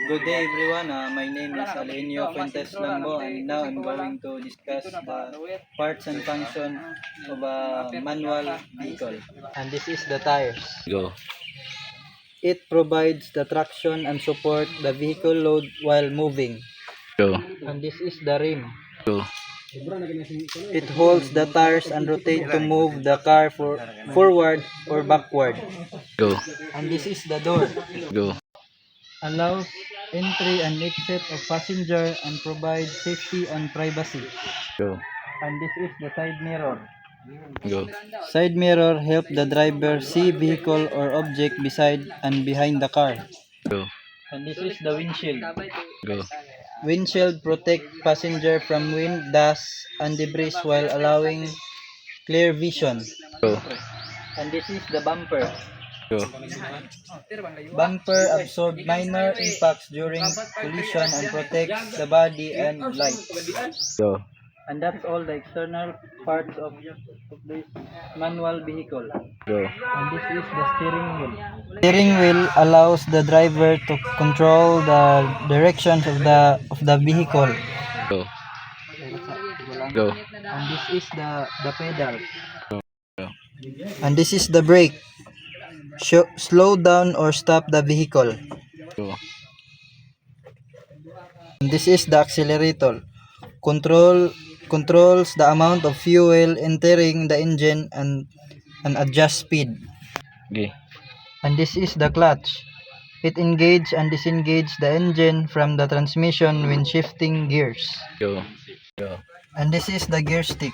Good day everyone. My name is Alenio Fuentes Lambo and now I'm going to discuss the parts and function of a manual vehicle. And this is the tires. Go. It provides the traction and support the vehicle load while moving. Go. And this is the rim. Go. It holds the tires and rotate to move the car forward or backward. Go. And this is the door. Go. Allows entry and exit of passenger and provides safety and privacy. Go. And this is the side mirror. Go. Side mirror help the driver see vehicle or object beside and behind the car. Go. And this is the windshield. Go. Windshield protect passenger from wind, dust, and debris while allowing clear vision. Go. And this is the bumper. Go. Bumper absorb minor impacts during collision and protects the body and lights. Go. And that's all the external parts of this manual vehicle. Go. And this is the steering wheel. Steering wheel allows the driver to control the directions of the vehicle. Go. Go. And this is the pedal. Go. And this is the brake. Slow down or stop the vehicle. Go. And this is the accelerator. Controls the amount of fuel entering the engine and adjust speed. Okay. And this is the clutch. It engages and disengages the engine from the transmission when shifting gears. Go. Go. And this is the gear stick.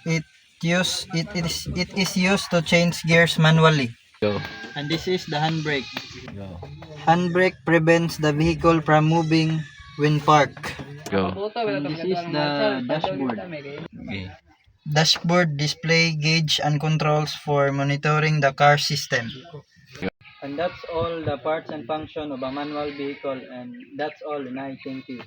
It is used to change gears manually. Go. And this is the handbrake. Go. Handbrake prevents the vehicle from moving when parked. Go. And this is the dashboard. Okay. Dashboard display gauge and controls for monitoring the car system. And that's all the parts and function of a manual vehicle, and that's all, and I thank you.